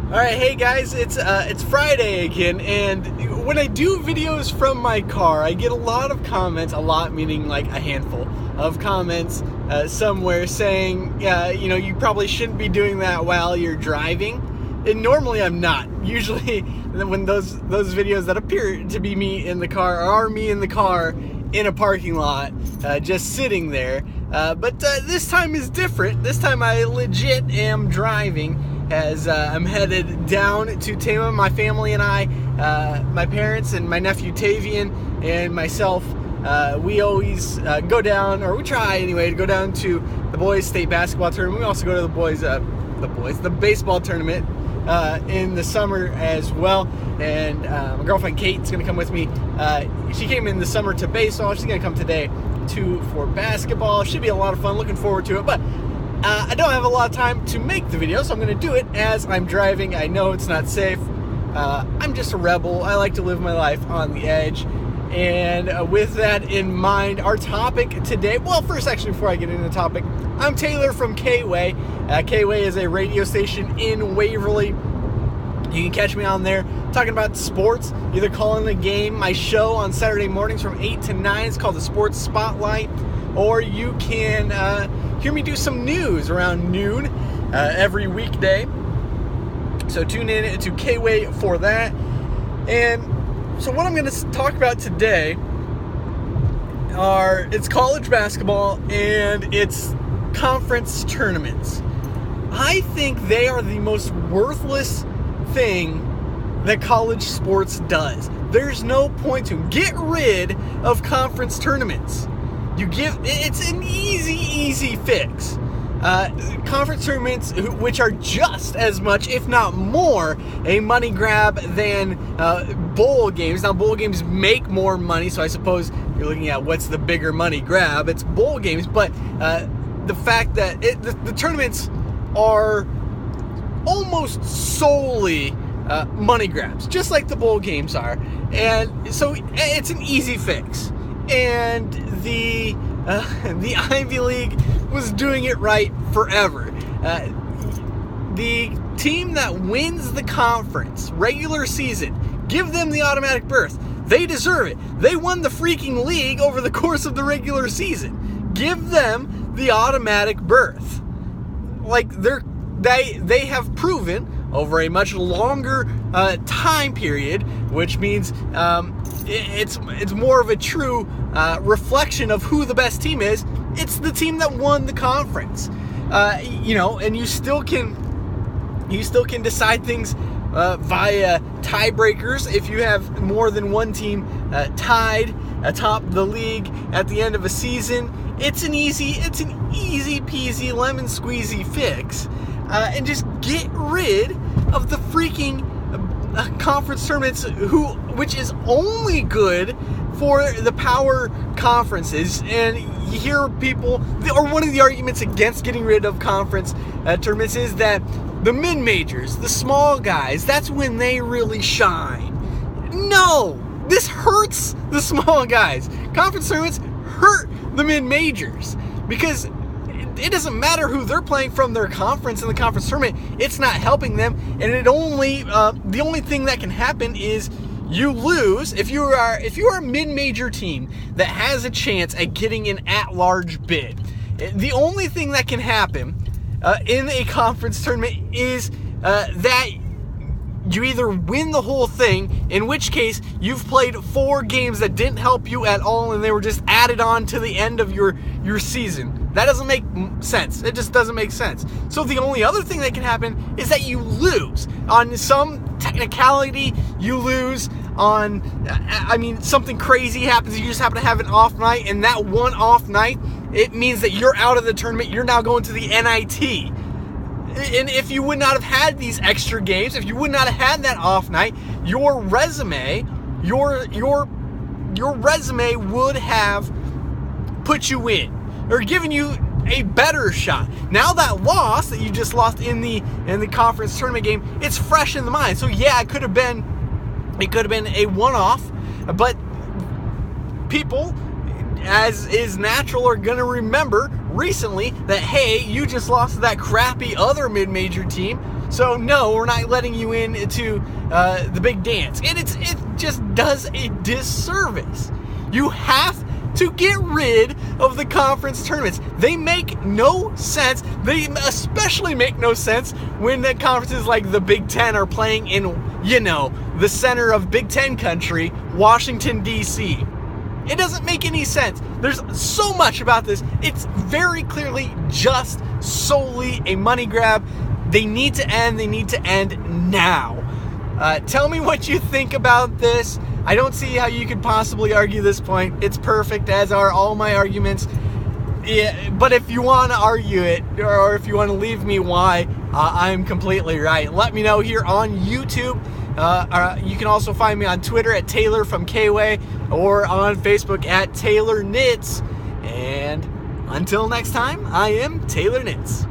All right, hey guys, it's Friday again, and when I do videos from my car, I get a lot of comments, a lot meaning like a handful of comments somewhere saying, you probably shouldn't be doing that while you're driving. And normally I'm not. Usually when those videos that appear to be me in the car are me in the car in a parking lot, just sitting there. But this time is different. This time I legit am driving as I'm headed down to Tama. My family and I, my parents and my nephew Tavian and myself, we always go down, or we try anyway, to go down to the boys' state basketball tournament. We also go to the baseball tournament in the summer as well. And my girlfriend Kate's going to come with me. She came in the summer to baseball. She's going to come today for basketball. Should be a lot of fun. Looking forward to it. But I don't have a lot of time to make the video, so I'm going to do it as I'm driving. I know it's not safe. I'm just a rebel. I like to live my life on the edge. And with that in mind, our topic today, well, first, actually, before I get into the topic, I'm Taylor from K-Way. K-Way is a radio station in Waverly. You can catch me on there talking about sports, either calling the game, my show on Saturday mornings from 8 to 9. It's called the Sports Spotlight. Or you can hear me do some news around noon every weekday. So tune in to K-Way for that. And so what I'm going to talk about today it's college basketball and it's conference tournaments. I think they are the most worthless thing that college sports does. There's no point to get rid of conference tournaments. It's an easy fix. Conference tournaments, which are just as much, if not more, a money grab than bowl games. Now, bowl games make more money, so I suppose you're looking at what's the bigger money grab. It's bowl games, but the fact that the tournaments are almost solely money grabs, just like the bowl games are. And so it's an easy fix. And the Ivy League was doing it right forever. The team that wins the conference regular season, give them the automatic berth. They deserve it. They won the freaking league over the course of the regular season. Give them the automatic berth. Like they have proven over a much longer time period, which means it's more of a true reflection of who the best team is. It's the team that won the conference, and you still can decide things via tiebreakers if you have more than one team tied atop the league at the end of a season. It's an easy peasy lemon squeezy fix, and just get rid of the freaking conference tournaments, which is only good for the power conferences. And you hear people, or one of the arguments against getting rid of conference tournaments is that the mid-majors, the small guys, that's when they really shine. No, this hurts the small guys. Conference tournaments hurt the mid-majors because it doesn't matter who they're playing from their conference in the conference tournament. It's not helping them, and the only thing that can happen is you lose. If you are a mid-major team that has a chance at getting an at-large bid, the only thing that can happen in a conference tournament is that you either win the whole thing, in which case you've played 4 games that didn't help you at all and they were just added on to the end of your season. That doesn't make sense. It just doesn't make sense. So the only other thing that can happen is that you lose. On some technicality, you lose on, something crazy happens. You just happen to have an off night, and that one off night, it means that you're out of the tournament. You're now going to the NIT. And if you would not have had these extra games, if you would not have had that off night, your resume would have put you in, or given you a better shot. Now that loss that you just lost in the conference tournament game, it's fresh in the mind. So yeah, it could have been a one-off, but people, as is natural, are gonna remember recently that, hey, you just lost to that crappy other mid-major team. So no, we're not letting you into the big dance. And it just does a disservice. You have to get rid of the conference tournaments. They make no sense. They especially make no sense when the conferences like the Big Ten are playing in, the center of Big Ten country, Washington, D.C. It doesn't make any sense. There's so much about this. It's very clearly just solely a money grab. They need to end. They need to end now. Tell me what you think about this. I don't see how you could possibly argue this point. It's perfect, as are all my arguments. Yeah, but if you want to argue it, or if you want to leave me why, I'm completely right. Let me know here on YouTube. You can also find me on Twitter at Taylor from Kway, or on Facebook at Taylor Knits. And until next time, I am Taylor Knits.